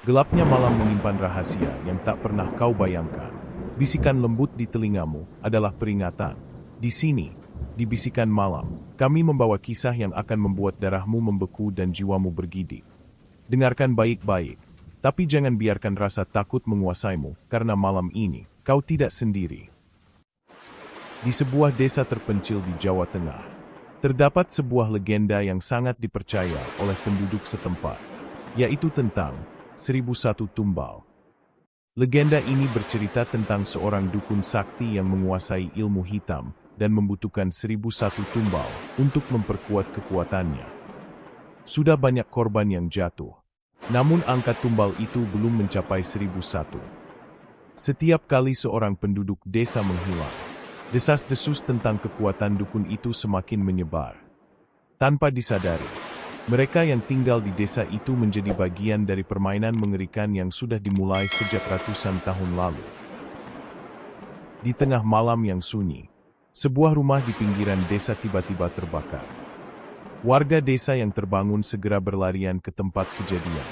Gelapnya malam menyimpan rahasia yang tak pernah kau bayangkan. Bisikan lembut di telingamu adalah peringatan. Di sini, di bisikan malam, kami membawa kisah yang akan membuat darahmu membeku dan jiwamu bergidik. Dengarkan baik-baik, tapi jangan biarkan rasa takut menguasaimu, karena malam ini, kau tidak sendiri. Di sebuah desa terpencil di Jawa Tengah, terdapat sebuah legenda yang sangat dipercaya oleh penduduk setempat, yaitu tentang 1001 Tumbal. Legenda ini bercerita tentang seorang dukun sakti yang menguasai ilmu hitam dan membutuhkan 1001 tumbal untuk memperkuat kekuatannya. Sudah banyak korban yang jatuh, namun angka tumbal itu belum mencapai 1001. Setiap kali seorang penduduk desa menghilang, desas-desus tentang kekuatan dukun itu semakin menyebar. Tanpa disadari, mereka yang tinggal di desa itu menjadi bagian dari permainan mengerikan yang sudah dimulai sejak ratusan tahun lalu. Di tengah malam yang sunyi, sebuah rumah di pinggiran desa tiba-tiba terbakar. Warga desa yang terbangun segera berlarian ke tempat kejadian.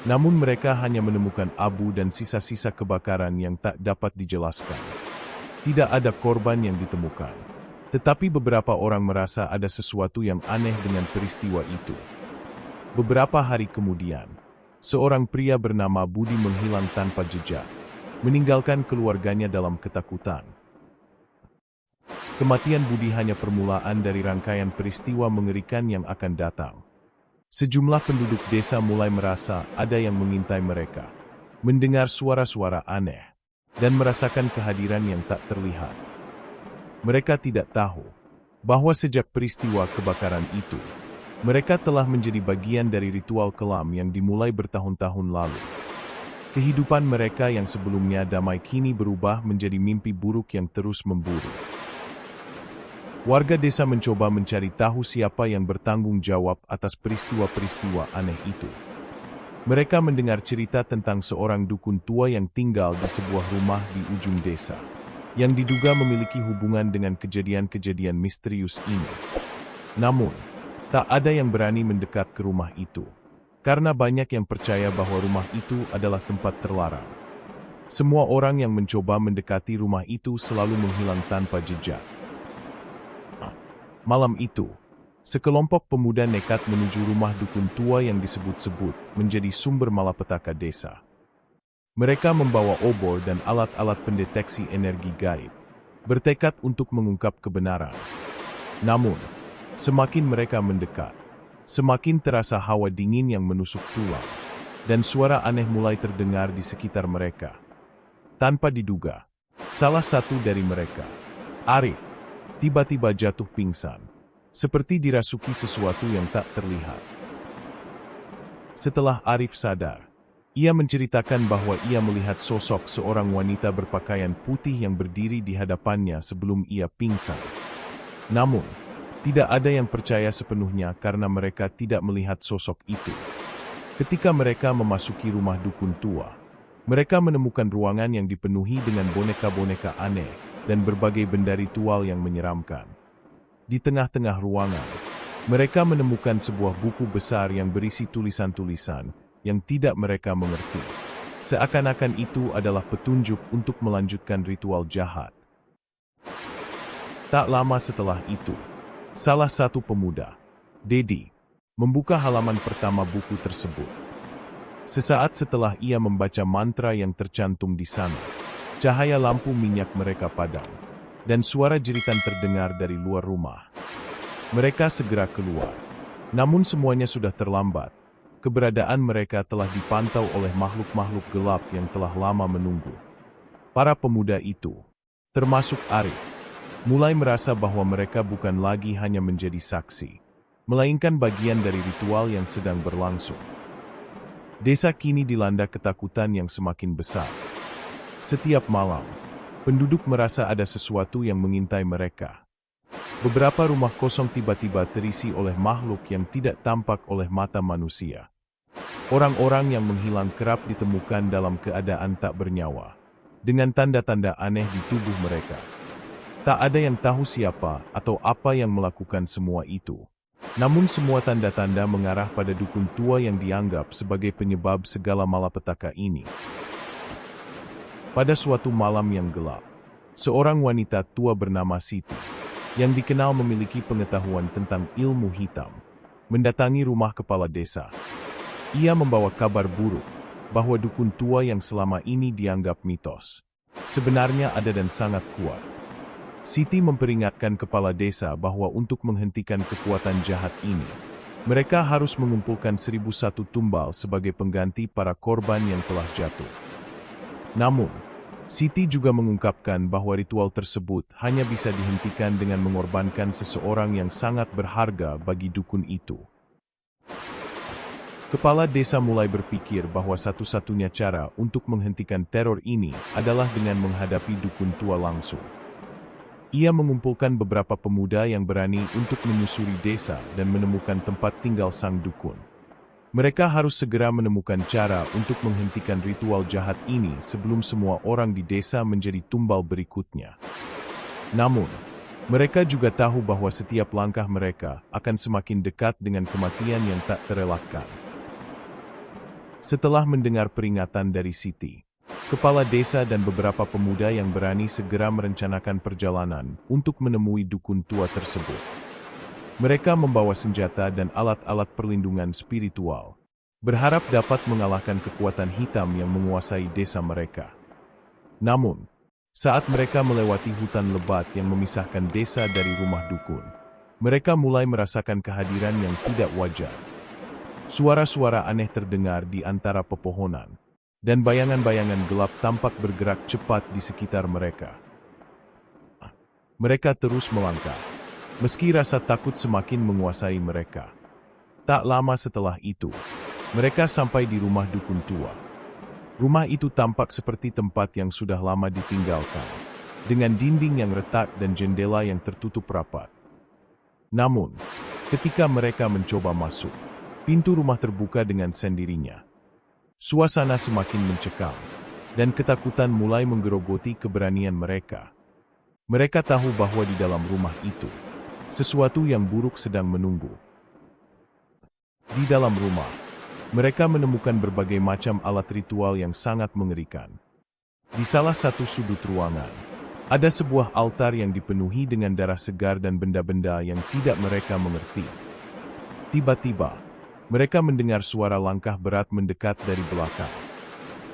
Namun mereka hanya menemukan abu dan sisa-sisa kebakaran yang tak dapat dijelaskan. Tidak ada korban yang ditemukan, tetapi beberapa orang merasa ada sesuatu yang aneh dengan peristiwa itu. Beberapa hari kemudian, seorang pria bernama Budi menghilang tanpa jejak, meninggalkan keluarganya dalam ketakutan. Kematian Budi hanya permulaan dari rangkaian peristiwa mengerikan yang akan datang. Sejumlah penduduk desa mulai merasa ada yang mengintai mereka, mendengar suara-suara aneh, dan merasakan kehadiran yang tak terlihat. Mereka tidak tahu bahwa sejak peristiwa kebakaran itu, mereka telah menjadi bagian dari ritual kelam yang dimulai bertahun-tahun lalu. Kehidupan mereka yang sebelumnya damai kini berubah menjadi mimpi buruk yang terus memburu. Warga desa mencoba mencari tahu siapa yang bertanggung jawab atas peristiwa-peristiwa aneh itu. Mereka mendengar cerita tentang seorang dukun tua yang tinggal di sebuah rumah di ujung desa, yang diduga memiliki hubungan dengan kejadian-kejadian misterius ini. Namun, tak ada yang berani mendekat ke rumah itu, karena banyak yang percaya bahwa rumah itu adalah tempat terlarang. Semua orang yang mencoba mendekati rumah itu selalu menghilang tanpa jejak. Malam itu, sekelompok pemuda nekat menuju rumah dukun tua yang disebut-sebut menjadi sumber malapetaka desa. Mereka membawa obor dan alat-alat pendeteksi energi gaib, bertekad untuk mengungkap kebenaran. Namun, semakin mereka mendekat, semakin terasa hawa dingin yang menusuk tulang, dan suara aneh mulai terdengar di sekitar mereka. Tanpa diduga, salah satu dari mereka, Arif, tiba-tiba jatuh pingsan, seperti dirasuki sesuatu yang tak terlihat. Setelah Arif sadar, ia menceritakan bahwa ia melihat sosok seorang wanita berpakaian putih yang berdiri di hadapannya sebelum ia pingsan. Namun, tidak ada yang percaya sepenuhnya karena mereka tidak melihat sosok itu. Ketika mereka memasuki rumah dukun tua, mereka menemukan ruangan yang dipenuhi dengan boneka-boneka aneh dan berbagai benda ritual yang menyeramkan. Di tengah-tengah ruangan, mereka menemukan sebuah buku besar yang berisi tulisan-tulisan yang tidak mereka mengerti. Seakan-akan itu adalah petunjuk untuk melanjutkan ritual jahat. Tak lama setelah itu, salah satu pemuda, Dedi, membuka halaman pertama buku tersebut. Sesaat setelah ia membaca mantra yang tercantum di sana, cahaya lampu minyak mereka padam, dan suara jeritan terdengar dari luar rumah. Mereka segera keluar, namun semuanya sudah terlambat. Keberadaan mereka telah dipantau oleh makhluk-makhluk gelap yang telah lama menunggu. Para pemuda itu, termasuk Arif, mulai merasa bahwa mereka bukan lagi hanya menjadi saksi, melainkan bagian dari ritual yang sedang berlangsung. Desa kini dilanda ketakutan yang semakin besar. Setiap malam, penduduk merasa ada sesuatu yang mengintai mereka. Beberapa rumah kosong tiba-tiba terisi oleh makhluk yang tidak tampak oleh mata manusia. Orang-orang yang menghilang kerap ditemukan dalam keadaan tak bernyawa, dengan tanda-tanda aneh di tubuh mereka. Tak ada yang tahu siapa atau apa yang melakukan semua itu. Namun semua tanda-tanda mengarah pada dukun tua yang dianggap sebagai penyebab segala malapetaka ini. Pada suatu malam yang gelap, seorang wanita tua bernama Siti, yang dikenal memiliki pengetahuan tentang ilmu hitam, mendatangi rumah kepala desa. Ia membawa kabar buruk bahwa dukun tua yang selama ini dianggap mitos sebenarnya ada dan sangat kuat. Siti memperingatkan kepala desa bahwa untuk menghentikan kekuatan jahat ini, mereka harus mengumpulkan 1.001 tumbal sebagai pengganti para korban yang telah jatuh. Namun, Siti juga mengungkapkan bahwa ritual tersebut hanya bisa dihentikan dengan mengorbankan seseorang yang sangat berharga bagi dukun itu. Kepala desa mulai berpikir bahwa satu-satunya cara untuk menghentikan teror ini adalah dengan menghadapi dukun tua langsung. Ia mengumpulkan beberapa pemuda yang berani untuk menyusuri desa dan menemukan tempat tinggal sang dukun. Mereka harus segera menemukan cara untuk menghentikan ritual jahat ini sebelum semua orang di desa menjadi tumbal berikutnya. Namun, mereka juga tahu bahwa setiap langkah mereka akan semakin dekat dengan kematian yang tak terelakkan. Setelah mendengar peringatan dari Siti, kepala desa dan beberapa pemuda yang berani segera merencanakan perjalanan untuk menemui dukun tua tersebut. Mereka membawa senjata dan alat-alat perlindungan spiritual, berharap dapat mengalahkan kekuatan hitam yang menguasai desa mereka. Namun, saat mereka melewati hutan lebat yang memisahkan desa dari rumah dukun, mereka mulai merasakan kehadiran yang tidak wajar. Suara-suara aneh terdengar di antara pepohonan, dan bayangan-bayangan gelap tampak bergerak cepat di sekitar mereka. Mereka terus melangkah, meski rasa takut semakin menguasai mereka. Tak lama setelah itu, mereka sampai di rumah dukun tua. Rumah itu tampak seperti tempat yang sudah lama ditinggalkan, dengan dinding yang retak dan jendela yang tertutup rapat. Namun, ketika mereka mencoba masuk, pintu rumah terbuka dengan sendirinya. Suasana semakin mencekam, dan ketakutan mulai menggerogoti keberanian mereka. Mereka tahu bahwa di dalam rumah itu, sesuatu yang buruk sedang menunggu. Di dalam rumah, mereka menemukan berbagai macam alat ritual yang sangat mengerikan. Di salah satu sudut ruangan, ada sebuah altar yang dipenuhi dengan darah segar dan benda-benda yang tidak mereka mengerti. Tiba-tiba, mereka mendengar suara langkah berat mendekat dari belakang.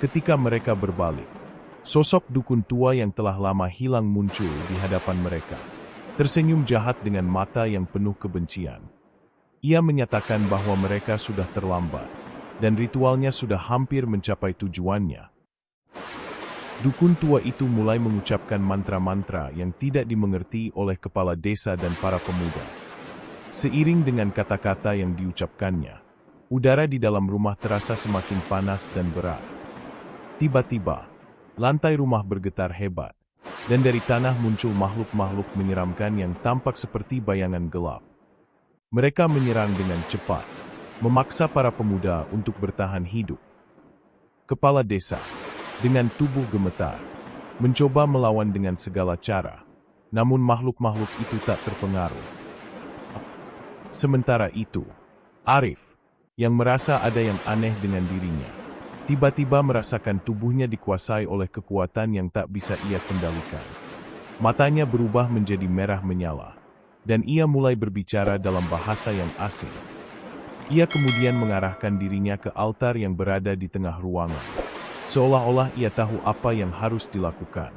Ketika mereka berbalik, sosok dukun tua yang telah lama hilang muncul di hadapan mereka. Tersenyum jahat dengan mata yang penuh kebencian. Ia menyatakan bahwa mereka sudah terlambat, dan ritualnya sudah hampir mencapai tujuannya. Dukun tua itu mulai mengucapkan mantra-mantra yang tidak dimengerti oleh kepala desa dan para pemuda. Seiring dengan kata-kata yang diucapkannya, udara di dalam rumah terasa semakin panas dan berat. Tiba-tiba, lantai rumah bergetar hebat, dan dari tanah muncul makhluk-makhluk menyeramkan yang tampak seperti bayangan gelap. Mereka menyerang dengan cepat, memaksa para pemuda untuk bertahan hidup. Kepala desa, dengan tubuh gemetar, mencoba melawan dengan segala cara, namun makhluk-makhluk itu tak terpengaruh. Sementara itu, Arif, yang merasa ada yang aneh dengan dirinya, tiba-tiba merasakan tubuhnya dikuasai oleh kekuatan yang tak bisa ia kendalikan. Matanya berubah menjadi merah menyala, dan ia mulai berbicara dalam bahasa yang asing. Ia kemudian mengarahkan dirinya ke altar yang berada di tengah ruangan, seolah-olah ia tahu apa yang harus dilakukan.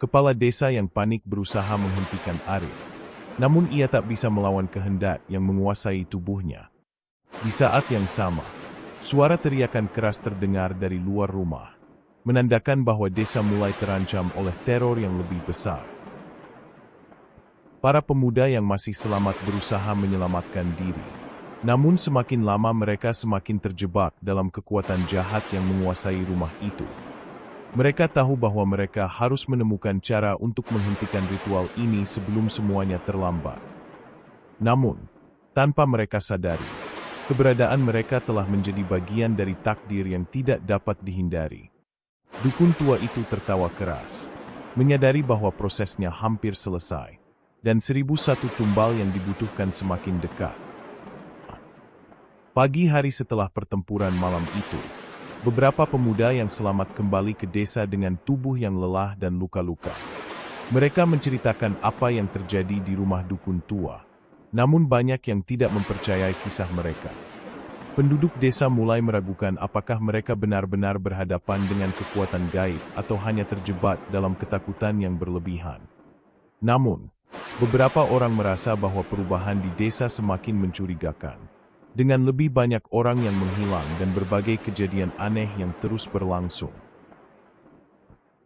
Kepala desa yang panik berusaha menghentikan Arif, namun ia tak bisa melawan kehendak yang menguasai tubuhnya. Di saat yang sama, suara teriakan keras terdengar dari luar rumah, menandakan bahwa desa mulai terancam oleh teror yang lebih besar. Para pemuda yang masih selamat berusaha menyelamatkan diri, namun semakin lama mereka semakin terjebak dalam kekuatan jahat yang menguasai rumah itu. Mereka tahu bahwa mereka harus menemukan cara untuk menghentikan ritual ini sebelum semuanya terlambat. Namun, tanpa mereka sadari, keberadaan mereka telah menjadi bagian dari takdir yang tidak dapat dihindari. Dukun tua itu tertawa keras, menyadari bahwa prosesnya hampir selesai, dan 1.001 tumbal yang dibutuhkan semakin dekat. Pagi hari setelah pertempuran malam itu, beberapa pemuda yang selamat kembali ke desa dengan tubuh yang lelah dan luka-luka. Mereka menceritakan apa yang terjadi di rumah dukun tua. Namun banyak yang tidak mempercayai kisah mereka. Penduduk desa mulai meragukan apakah mereka benar-benar berhadapan dengan kekuatan gaib atau hanya terjebak dalam ketakutan yang berlebihan. Namun, beberapa orang merasa bahwa perubahan di desa semakin mencurigakan. Dengan lebih banyak orang yang menghilang dan berbagai kejadian aneh yang terus berlangsung.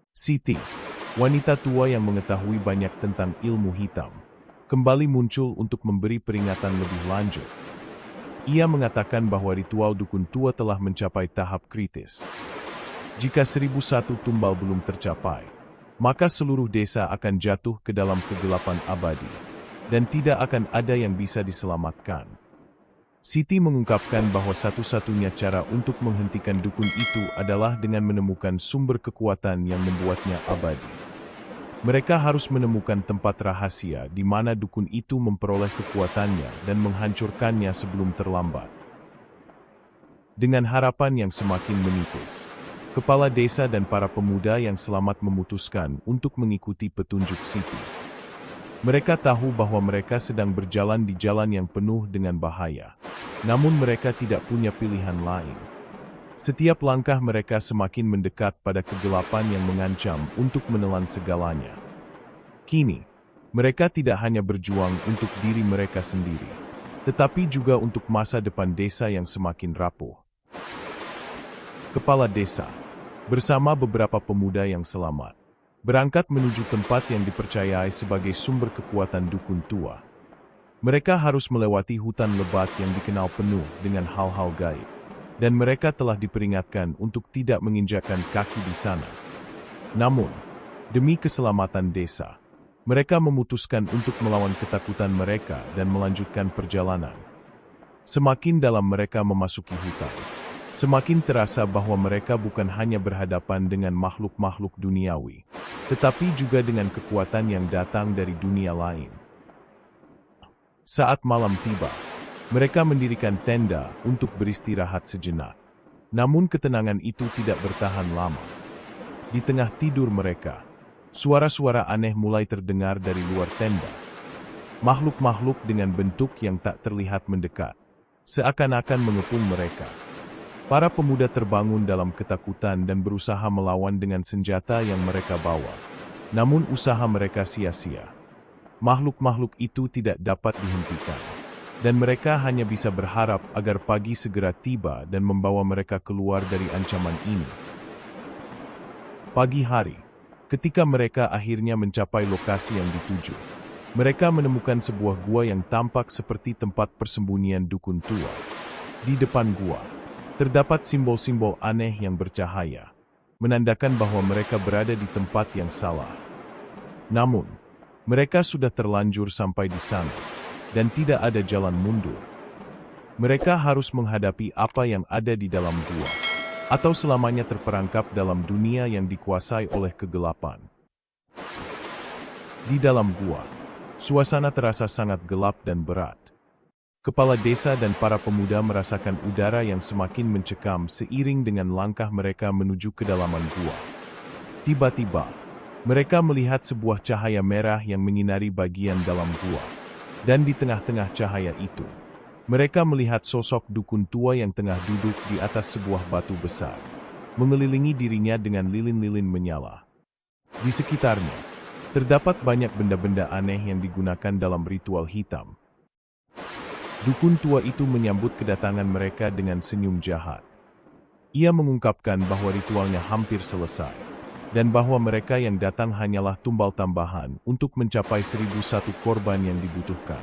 Siti, wanita tua yang mengetahui banyak tentang ilmu hitam, kembali muncul untuk memberi peringatan lebih lanjut. Ia mengatakan bahwa ritual dukun tua telah mencapai tahap kritis. Jika 1001 tumbal belum tercapai, maka seluruh desa akan jatuh ke dalam kegelapan abadi, dan tidak akan ada yang bisa diselamatkan. Siti mengungkapkan bahwa satu-satunya cara untuk menghentikan dukun itu adalah dengan menemukan sumber kekuatan yang membuatnya abadi. Mereka harus menemukan tempat rahasia di mana dukun itu memperoleh kekuatannya dan menghancurkannya sebelum terlambat. Dengan harapan yang semakin menipis, kepala desa dan para pemuda yang selamat memutuskan untuk mengikuti petunjuk Siti. Mereka tahu bahwa mereka sedang berjalan di jalan yang penuh dengan bahaya. Namun mereka tidak punya pilihan lain. Setiap langkah mereka semakin mendekat pada kegelapan yang mengancam untuk menelan segalanya. Kini, mereka tidak hanya berjuang untuk diri mereka sendiri, tetapi juga untuk masa depan desa yang semakin rapuh. Kepala desa, bersama beberapa pemuda yang selamat, berangkat menuju tempat yang dipercayai sebagai sumber kekuatan dukun tua. Mereka harus melewati hutan lebat yang dikenal penuh dengan hal-hal gaib, dan mereka telah diperingatkan untuk tidak menginjakkan kaki di sana. Namun, demi keselamatan desa, mereka memutuskan untuk melawan ketakutan mereka dan melanjutkan perjalanan. Semakin dalam mereka memasuki hutan, semakin terasa bahwa mereka bukan hanya berhadapan dengan makhluk-makhluk duniawi, tetapi juga dengan kekuatan yang datang dari dunia lain. Saat malam tiba, mereka mendirikan tenda untuk beristirahat sejenak. Namun ketenangan itu tidak bertahan lama. Di tengah tidur mereka, suara-suara aneh mulai terdengar dari luar tenda. Makhluk-makhluk dengan bentuk yang tak terlihat mendekat, seakan-akan mengepung mereka. Para pemuda terbangun dalam ketakutan dan berusaha melawan dengan senjata yang mereka bawa. Namun usaha mereka sia-sia. Makhluk-makhluk itu tidak dapat dihentikan. Dan mereka hanya bisa berharap agar pagi segera tiba dan membawa mereka keluar dari ancaman ini. Pagi hari, ketika mereka akhirnya mencapai lokasi yang dituju, mereka menemukan sebuah gua yang tampak seperti tempat persembunyian dukun tua. Di depan gua, terdapat simbol-simbol aneh yang bercahaya, menandakan bahwa mereka berada di tempat yang salah. Namun, mereka sudah terlanjur sampai di sana, dan tidak ada jalan mundur. Mereka harus menghadapi apa yang ada di dalam gua, atau selamanya terperangkap dalam dunia yang dikuasai oleh kegelapan. Di dalam gua, suasana terasa sangat gelap dan berat. Kepala desa dan para pemuda merasakan udara yang semakin mencekam seiring dengan langkah mereka menuju kedalaman gua. Tiba-tiba, mereka melihat sebuah cahaya merah yang menyinari bagian dalam gua. Dan di tengah-tengah cahaya itu, mereka melihat sosok dukun tua yang tengah duduk di atas sebuah batu besar, mengelilingi dirinya dengan lilin-lilin menyala. Di sekitarnya, terdapat banyak benda-benda aneh yang digunakan dalam ritual hitam. Dukun tua itu menyambut kedatangan mereka dengan senyum jahat. Ia mengungkapkan bahwa ritualnya hampir selesai, dan bahwa mereka yang datang hanyalah tumbal tambahan untuk mencapai 1001 korban yang dibutuhkan.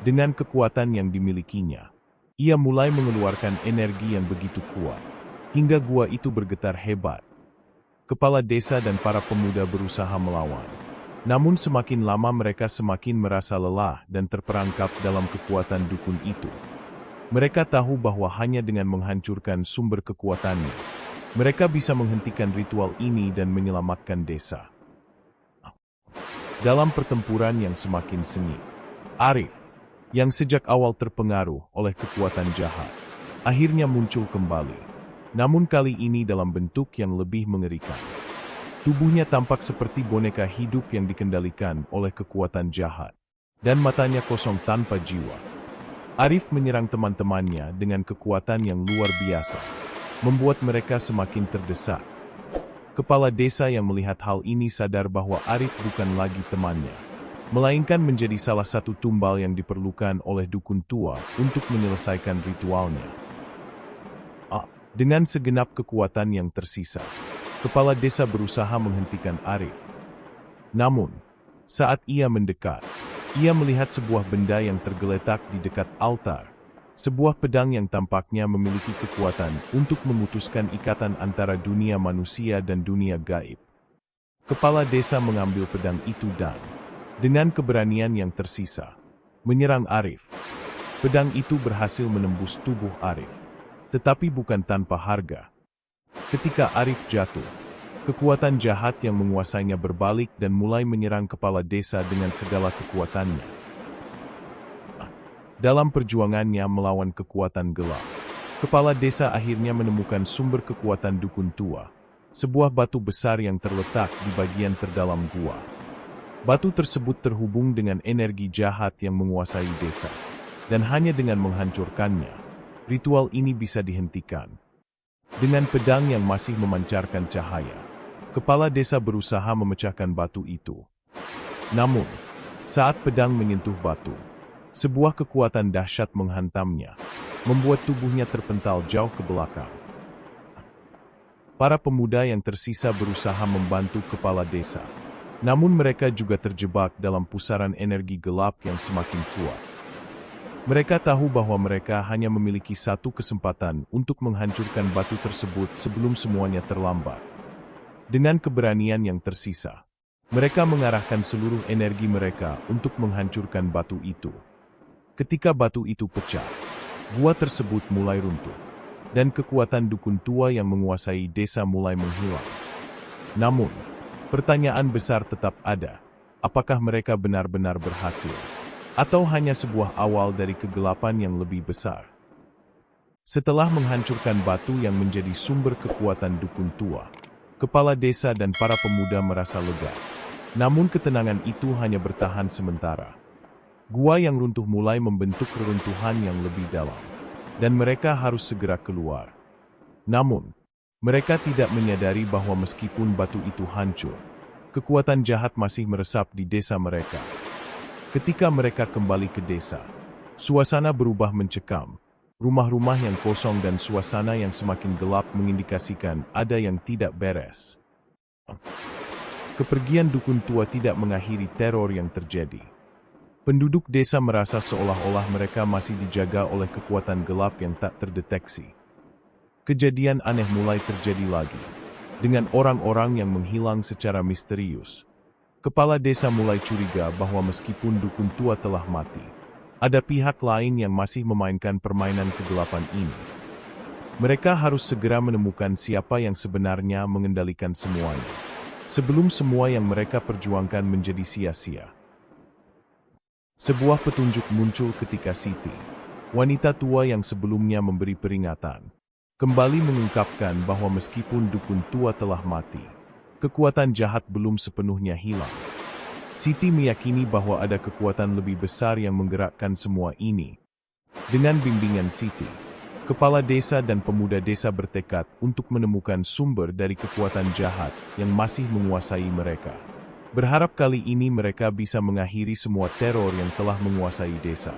Dengan kekuatan yang dimilikinya, ia mulai mengeluarkan energi yang begitu kuat, hingga gua itu bergetar hebat. Kepala desa dan para pemuda berusaha melawan. Namun semakin lama mereka semakin merasa lelah dan terperangkap dalam kekuatan dukun itu. Mereka tahu bahwa hanya dengan menghancurkan sumber kekuatannya, mereka bisa menghentikan ritual ini dan menyelamatkan desa. Dalam pertempuran yang semakin sengit, Arif, yang sejak awal terpengaruh oleh kekuatan jahat, akhirnya muncul kembali. Namun kali ini dalam bentuk yang lebih mengerikan. Tubuhnya tampak seperti boneka hidup yang dikendalikan oleh kekuatan jahat, dan matanya kosong tanpa jiwa. Arif menyerang teman-temannya dengan kekuatan yang luar biasa, membuat mereka semakin terdesak. Kepala desa yang melihat hal ini sadar bahwa Arif bukan lagi temannya, melainkan menjadi salah satu tumbal yang diperlukan oleh dukun tua untuk menyelesaikan ritualnya. Dengan segenap kekuatan yang tersisa, kepala desa berusaha menghentikan Arif. Namun, saat ia mendekat, ia melihat sebuah benda yang tergeletak di dekat altar. Sebuah pedang yang tampaknya memiliki kekuatan untuk memutuskan ikatan antara dunia manusia dan dunia gaib. Kepala desa mengambil pedang itu dan, dengan keberanian yang tersisa, menyerang Arif. Pedang itu berhasil menembus tubuh Arif, tetapi bukan tanpa harga. Ketika Arif jatuh, kekuatan jahat yang menguasainya berbalik dan mulai menyerang kepala desa dengan segala kekuatannya. Dalam perjuangannya melawan kekuatan gelap, kepala desa akhirnya menemukan sumber kekuatan dukun tua, sebuah batu besar yang terletak di bagian terdalam gua. Batu tersebut terhubung dengan energi jahat yang menguasai desa, dan hanya dengan menghancurkannya, ritual ini bisa dihentikan. Dengan pedang yang masih memancarkan cahaya, kepala desa berusaha memecahkan batu itu. Namun, saat pedang menyentuh batu, sebuah kekuatan dahsyat menghantamnya, membuat tubuhnya terpental jauh ke belakang. Para pemuda yang tersisa berusaha membantu kepala desa, namun mereka juga terjebak dalam pusaran energi gelap yang semakin kuat. Mereka tahu bahwa mereka hanya memiliki satu kesempatan untuk menghancurkan batu tersebut sebelum semuanya terlambat. Dengan keberanian yang tersisa, mereka mengarahkan seluruh energi mereka untuk menghancurkan batu itu. Ketika batu itu pecah, gua tersebut mulai runtuh, dan kekuatan dukun tua yang menguasai desa mulai menghilang. Namun, pertanyaan besar tetap ada, apakah mereka benar-benar berhasil? Atau hanya sebuah awal dari kegelapan yang lebih besar? Setelah menghancurkan batu yang menjadi sumber kekuatan dukun tua, kepala desa dan para pemuda merasa lega. Namun ketenangan itu hanya bertahan sementara. Gua yang runtuh mulai membentuk reruntuhan yang lebih dalam, dan mereka harus segera keluar. Namun, mereka tidak menyadari bahwa meskipun batu itu hancur, kekuatan jahat masih meresap di desa mereka. Ketika mereka kembali ke desa, suasana berubah mencekam. Rumah-rumah yang kosong dan suasana yang semakin gelap mengindikasikan ada yang tidak beres. Kepergian dukun tua tidak mengakhiri teror yang terjadi. Penduduk desa merasa seolah-olah mereka masih dijaga oleh kekuatan gelap yang tak terdeteksi. Kejadian aneh mulai terjadi lagi, dengan orang-orang yang menghilang secara misterius. Kepala desa mulai curiga bahwa meskipun dukun tua telah mati, ada pihak lain yang masih memainkan permainan kegelapan ini. Mereka harus segera menemukan siapa yang sebenarnya mengendalikan semuanya, sebelum semua yang mereka perjuangkan menjadi sia-sia. Sebuah petunjuk muncul ketika Siti, wanita tua yang sebelumnya memberi peringatan, kembali mengungkapkan bahwa meskipun dukun tua telah mati, kekuatan jahat belum sepenuhnya hilang. Siti meyakini bahwa ada kekuatan lebih besar yang menggerakkan semua ini. Dengan bimbingan Siti, kepala desa dan pemuda desa bertekad untuk menemukan sumber dari kekuatan jahat yang masih menguasai mereka. Berharap kali ini mereka bisa mengakhiri semua teror yang telah menguasai desa.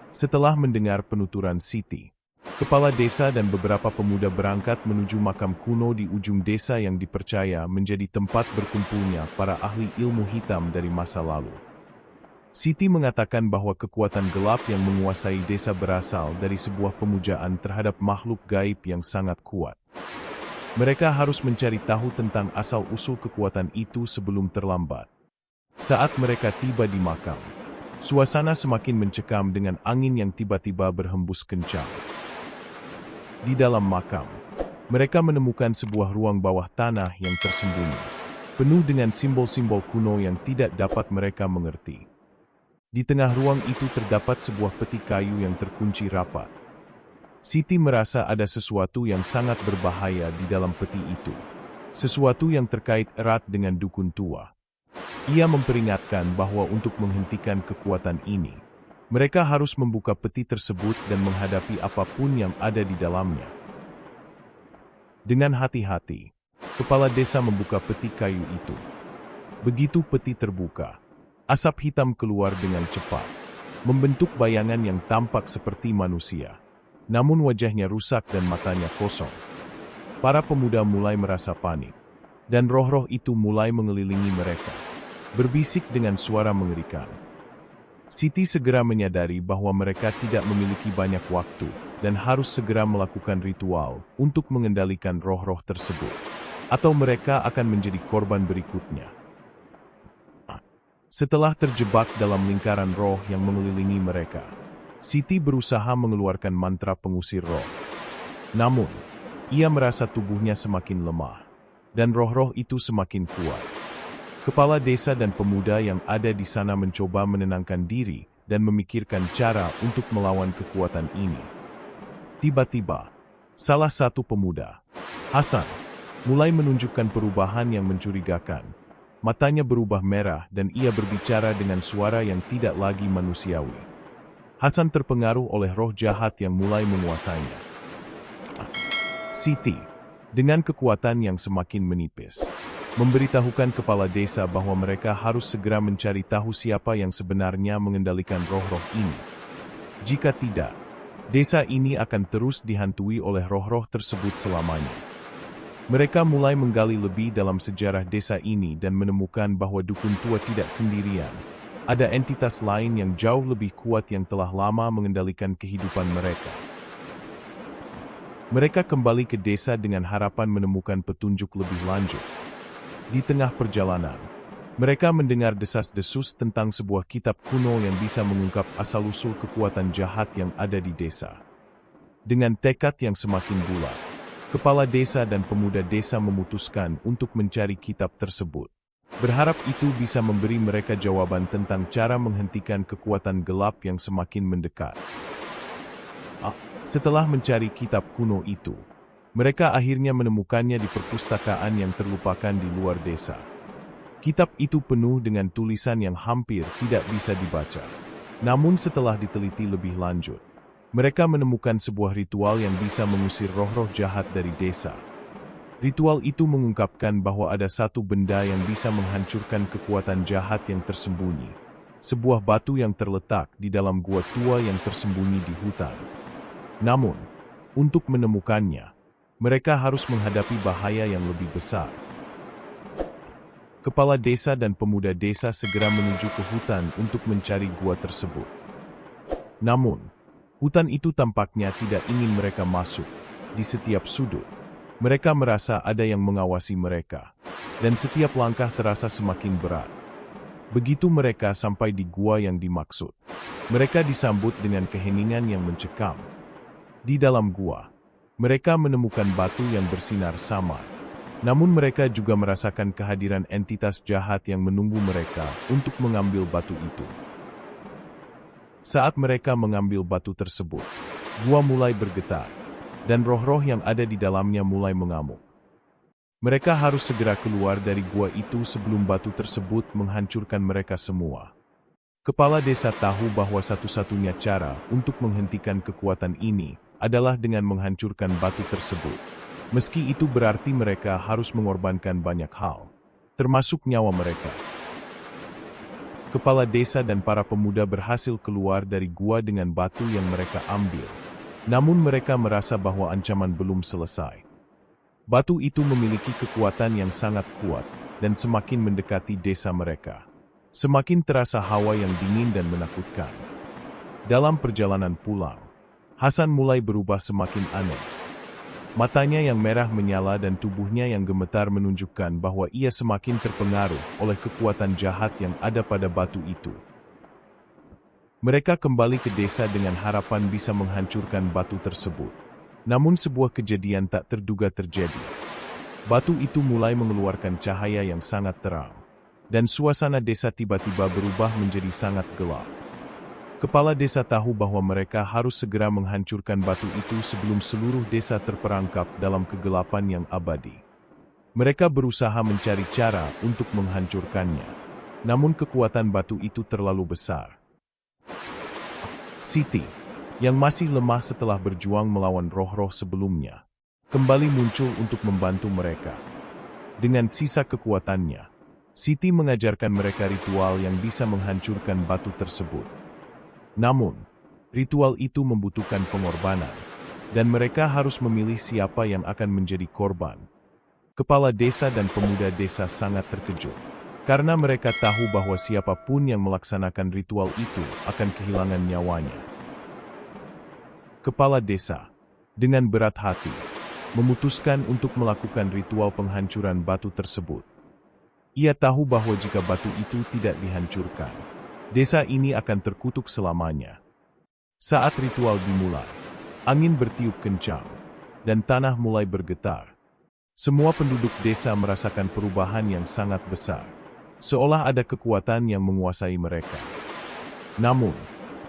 Setelah mendengar penuturan Siti, kepala desa dan beberapa pemuda berangkat menuju makam kuno di ujung desa yang dipercaya menjadi tempat berkumpulnya para ahli ilmu hitam dari masa lalu. Siti mengatakan bahwa kekuatan gelap yang menguasai desa berasal dari sebuah pemujaan terhadap makhluk gaib yang sangat kuat. Mereka harus mencari tahu tentang asal-usul kekuatan itu sebelum terlambat. Saat mereka tiba di makam, suasana semakin mencekam dengan angin yang tiba-tiba berhembus kencang. Di dalam makam, mereka menemukan sebuah ruang bawah tanah yang tersembunyi, penuh dengan simbol-simbol kuno yang tidak dapat mereka mengerti. Di tengah ruang itu terdapat sebuah peti kayu yang terkunci rapat. Siti merasa ada sesuatu yang sangat berbahaya di dalam peti itu. Sesuatu yang terkait erat dengan dukun tua. Ia memperingatkan bahwa untuk menghentikan kekuatan ini, mereka harus membuka peti tersebut dan menghadapi apapun yang ada di dalamnya. Dengan hati-hati, kepala desa membuka peti kayu itu. Begitu peti terbuka, asap hitam keluar dengan cepat, membentuk bayangan yang tampak seperti manusia. Namun wajahnya rusak dan matanya kosong. Para pemuda mulai merasa panik, dan roh-roh itu mulai mengelilingi mereka, berbisik dengan suara mengerikan. Siti segera menyadari bahwa mereka tidak memiliki banyak waktu, dan harus segera melakukan ritual untuk mengendalikan roh-roh tersebut, atau mereka akan menjadi korban berikutnya. Setelah terjebak dalam lingkaran roh yang mengelilingi mereka, Siti berusaha mengeluarkan mantra pengusir roh. Namun, ia merasa tubuhnya semakin lemah, dan roh-roh itu semakin kuat. Kepala desa dan pemuda yang ada di sana mencoba menenangkan diri dan memikirkan cara untuk melawan kekuatan ini. Tiba-tiba, salah satu pemuda, Hasan, mulai menunjukkan perubahan yang mencurigakan. Matanya berubah merah dan ia berbicara dengan suara yang tidak lagi manusiawi. Hasan terpengaruh oleh roh jahat yang mulai menguasainya. Siti, dengan kekuatan yang semakin menipis, memberitahukan kepala desa bahwa mereka harus segera mencari tahu siapa yang sebenarnya mengendalikan roh-roh ini. Jika tidak, desa ini akan terus dihantui oleh roh-roh tersebut selamanya. Mereka mulai menggali lebih dalam sejarah desa ini dan menemukan bahwa dukun tua tidak sendirian. Ada entitas lain yang jauh lebih kuat yang telah lama mengendalikan kehidupan mereka. Mereka kembali ke desa dengan harapan menemukan petunjuk lebih lanjut. Di tengah perjalanan, mereka mendengar desas-desus tentang sebuah kitab kuno yang bisa mengungkap asal-usul kekuatan jahat yang ada di desa. Dengan tekad yang semakin bulat, kepala desa dan pemuda desa memutuskan untuk mencari kitab tersebut. Berharap itu bisa memberi mereka jawaban tentang cara menghentikan kekuatan gelap yang semakin mendekat. Setelah mencari kitab kuno itu, mereka akhirnya menemukannya di perpustakaan yang terlupakan di luar desa. Kitab itu penuh dengan tulisan yang hampir tidak bisa dibaca. Namun setelah diteliti lebih lanjut, mereka menemukan sebuah ritual yang bisa mengusir roh-roh jahat dari desa. Ritual itu mengungkapkan bahwa ada satu benda yang bisa menghancurkan kekuatan jahat yang tersembunyi. Sebuah batu yang terletak di dalam gua tua yang tersembunyi di hutan. Namun, untuk menemukannya, mereka harus menghadapi bahaya yang lebih besar. Kepala desa dan pemuda desa segera menuju ke hutan untuk mencari gua tersebut. Namun, hutan itu tampaknya tidak ingin mereka masuk. Di setiap sudut, mereka merasa ada yang mengawasi mereka, dan setiap langkah terasa semakin berat. Begitu mereka sampai di gua yang dimaksud, mereka disambut dengan keheningan yang mencekam. Di dalam gua, mereka menemukan batu yang bersinar samar. Namun mereka juga merasakan kehadiran entitas jahat yang menunggu mereka untuk mengambil batu itu. Saat mereka mengambil batu tersebut, gua mulai bergetar, dan roh-roh yang ada di dalamnya mulai mengamuk. Mereka harus segera keluar dari gua itu sebelum batu tersebut menghancurkan mereka semua. Kepala desa tahu bahwa satu-satunya cara untuk menghentikan kekuatan ini adalah dengan menghancurkan batu tersebut. Meski itu berarti mereka harus mengorbankan banyak hal, termasuk nyawa mereka. Kepala desa dan para pemuda berhasil keluar dari gua dengan batu yang mereka ambil. Namun mereka merasa bahwa ancaman belum selesai. Batu itu memiliki kekuatan yang sangat kuat, dan semakin mendekati desa mereka, semakin terasa hawa yang dingin dan menakutkan. Dalam perjalanan pulang, Hasan mulai berubah semakin aneh. Matanya yang merah menyala dan tubuhnya yang gemetar menunjukkan bahwa ia semakin terpengaruh oleh kekuatan jahat yang ada pada batu itu. Mereka kembali ke desa dengan harapan bisa menghancurkan batu tersebut. Namun sebuah kejadian tak terduga terjadi. Batu itu mulai mengeluarkan cahaya yang sangat terang, dan suasana desa tiba-tiba berubah menjadi sangat gelap. Kepala desa tahu bahwa mereka harus segera menghancurkan batu itu sebelum seluruh desa terperangkap dalam kegelapan yang abadi. Mereka berusaha mencari cara untuk menghancurkannya. Namun kekuatan batu itu terlalu besar. Siti, yang masih lemah setelah berjuang melawan roh-roh sebelumnya, kembali muncul untuk membantu mereka. Dengan sisa kekuatannya, Siti mengajarkan mereka ritual yang bisa menghancurkan batu tersebut. Namun, ritual itu membutuhkan pengorbanan, dan mereka harus memilih siapa yang akan menjadi korban. Kepala desa dan pemuda desa sangat terkejut, karena mereka tahu bahwa siapapun yang melaksanakan ritual itu akan kehilangan nyawanya. Kepala desa, dengan berat hati, memutuskan untuk melakukan ritual penghancuran batu tersebut. Ia tahu bahwa jika batu itu tidak dihancurkan, desa ini akan terkutuk selamanya. Saat ritual dimulai, angin bertiup kencang, dan tanah mulai bergetar. Semua penduduk desa merasakan perubahan yang sangat besar, seolah ada kekuatan yang menguasai mereka. Namun,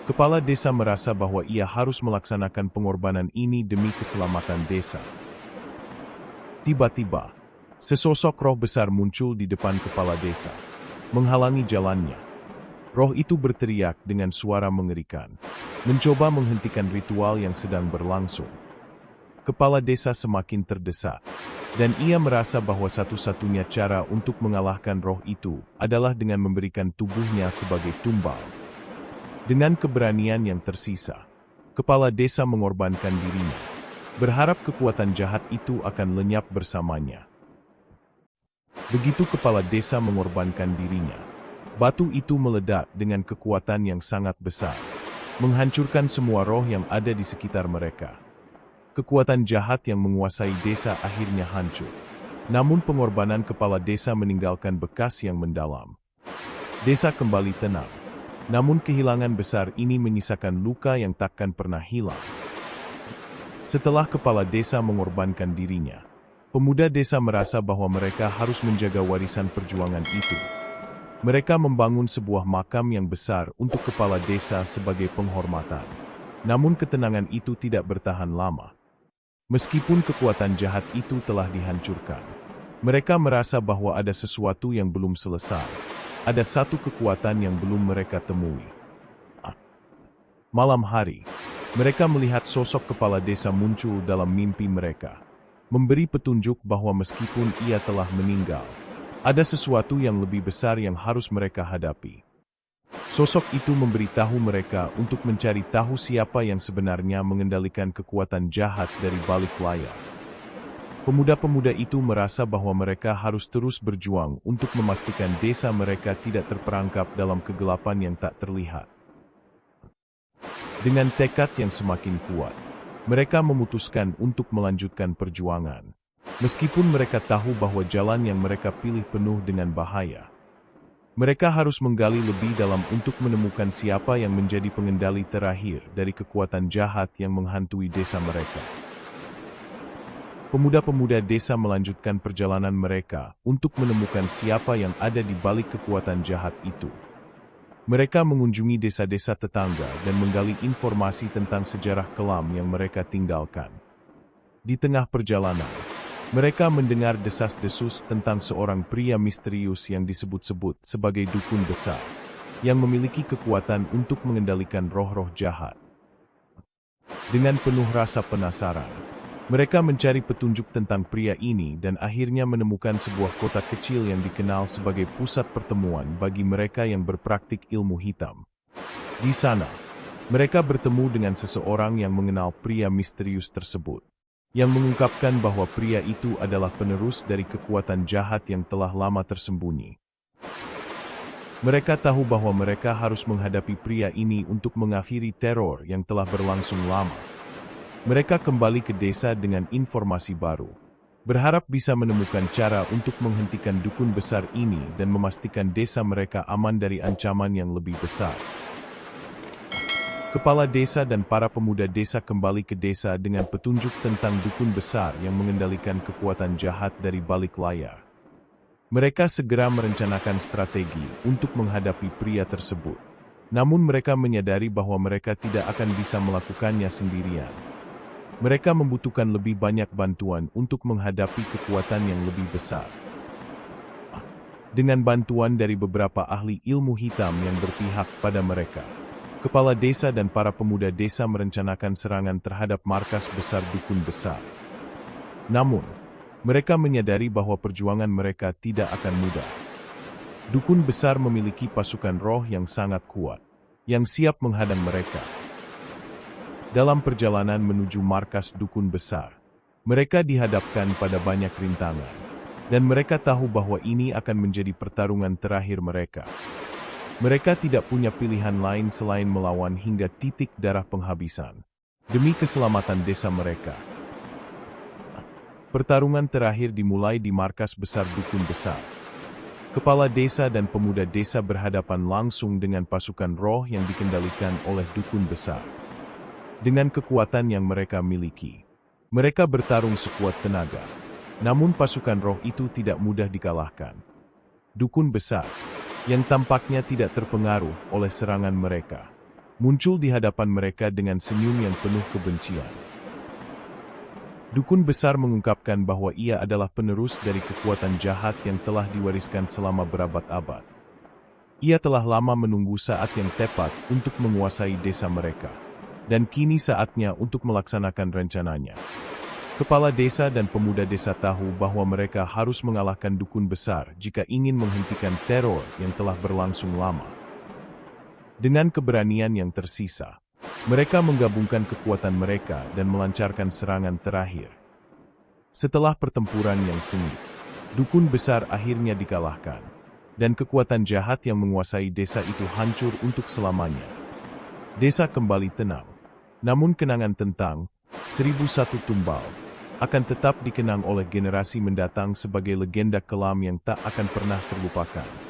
kepala desa merasa bahwa ia harus melaksanakan pengorbanan ini demi keselamatan desa. Tiba-tiba, sesosok roh besar muncul di depan kepala desa, menghalangi jalannya. Roh itu berteriak dengan suara mengerikan, mencoba menghentikan ritual yang sedang berlangsung. Kepala desa semakin terdesak, dan ia merasa bahwa satu-satunya cara untuk mengalahkan roh itu adalah dengan memberikan tubuhnya sebagai tumbal. Dengan keberanian yang tersisa, kepala desa mengorbankan dirinya, berharap kekuatan jahat itu akan lenyap bersamanya. Begitu kepala desa mengorbankan dirinya, batu itu meledak dengan kekuatan yang sangat besar, menghancurkan semua roh yang ada di sekitar mereka. Kekuatan jahat yang menguasai desa akhirnya hancur. Namun pengorbanan kepala desa meninggalkan bekas yang mendalam. Desa kembali tenang. Namun kehilangan besar ini menyisakan luka yang takkan pernah hilang. Setelah kepala desa mengorbankan dirinya, pemuda desa merasa bahwa mereka harus menjaga warisan perjuangan itu. Mereka membangun sebuah makam yang besar untuk kepala desa sebagai penghormatan. Namun ketenangan itu tidak bertahan lama. Meskipun kekuatan jahat itu telah dihancurkan, mereka merasa bahwa ada sesuatu yang belum selesai. Ada satu kekuatan yang belum mereka temui. Malam hari, mereka melihat sosok kepala desa muncul dalam mimpi mereka, memberi petunjuk bahwa meskipun ia telah meninggal, ada sesuatu yang lebih besar yang harus mereka hadapi. Sosok itu memberitahu mereka untuk mencari tahu siapa yang sebenarnya mengendalikan kekuatan jahat dari balik layar. Pemuda-pemuda itu merasa bahwa mereka harus terus berjuang untuk memastikan desa mereka tidak terperangkap dalam kegelapan yang tak terlihat. Dengan tekad yang semakin kuat, mereka memutuskan untuk melanjutkan perjuangan. Meskipun mereka tahu bahwa jalan yang mereka pilih penuh dengan bahaya. Mereka harus menggali lebih dalam untuk menemukan siapa yang menjadi pengendali terakhir dari kekuatan jahat yang menghantui desa mereka. Pemuda-pemuda desa melanjutkan perjalanan mereka untuk menemukan siapa yang ada di balik kekuatan jahat itu. Mereka mengunjungi desa-desa tetangga dan menggali informasi tentang sejarah kelam yang mereka tinggalkan. Di tengah perjalanan, mereka mendengar desas-desus tentang seorang pria misterius yang disebut-sebut sebagai dukun besar, yang memiliki kekuatan untuk mengendalikan roh-roh jahat. Dengan penuh rasa penasaran, mereka mencari petunjuk tentang pria ini dan akhirnya menemukan sebuah kota kecil yang dikenal sebagai pusat pertemuan bagi mereka yang berpraktik ilmu hitam. Di sana, mereka bertemu dengan seseorang yang mengenal pria misterius tersebut, yang mengungkapkan bahwa pria itu adalah penerus dari kekuatan jahat yang telah lama tersembunyi. Mereka tahu bahwa mereka harus menghadapi pria ini untuk mengakhiri teror yang telah berlangsung lama. Mereka kembali ke desa dengan informasi baru, berharap bisa menemukan cara untuk menghentikan dukun besar ini dan memastikan desa mereka aman dari ancaman yang lebih besar. Kepala desa dan para pemuda desa kembali ke desa dengan petunjuk tentang dukun besar yang mengendalikan kekuatan jahat dari balik layar. Mereka segera merencanakan strategi untuk menghadapi pria tersebut. Namun mereka menyadari bahwa mereka tidak akan bisa melakukannya sendirian. Mereka membutuhkan lebih banyak bantuan untuk menghadapi kekuatan yang lebih besar. Dengan bantuan dari beberapa ahli ilmu hitam yang berpihak pada mereka, kepala desa dan para pemuda desa merencanakan serangan terhadap markas besar dukun besar. Namun, mereka menyadari bahwa perjuangan mereka tidak akan mudah. Dukun besar memiliki pasukan roh yang sangat kuat, yang siap menghadang mereka. Dalam perjalanan menuju markas dukun besar, mereka dihadapkan pada banyak rintangan, dan mereka tahu bahwa ini akan menjadi pertarungan terakhir mereka. Mereka tidak punya pilihan lain selain melawan hingga titik darah penghabisan, demi keselamatan desa mereka. Pertarungan terakhir dimulai di markas besar dukun besar. Kepala desa dan pemuda desa berhadapan langsung dengan pasukan roh yang dikendalikan oleh dukun besar. Dengan kekuatan yang mereka miliki, mereka bertarung sekuat tenaga. Namun pasukan roh itu tidak mudah dikalahkan. Dukun besar, yang tampaknya tidak terpengaruh oleh serangan mereka, muncul di hadapan mereka dengan senyum yang penuh kebencian. Dukun besar mengungkapkan bahwa ia adalah penerus dari kekuatan jahat yang telah diwariskan selama berabad-abad. Ia telah lama menunggu saat yang tepat untuk menguasai desa mereka, dan kini saatnya untuk melaksanakan rencananya. Kepala desa dan pemuda desa tahu bahwa mereka harus mengalahkan dukun besar jika ingin menghentikan teror yang telah berlangsung lama. Dengan keberanian yang tersisa, mereka menggabungkan kekuatan mereka dan melancarkan serangan terakhir. Setelah pertempuran yang sengit, dukun besar akhirnya dikalahkan, dan kekuatan jahat yang menguasai desa itu hancur untuk selamanya. Desa kembali tenang, namun kenangan tentang 1001 Tumbal akan tetap dikenang oleh generasi mendatang sebagai legenda kelam yang tak akan pernah terlupakan.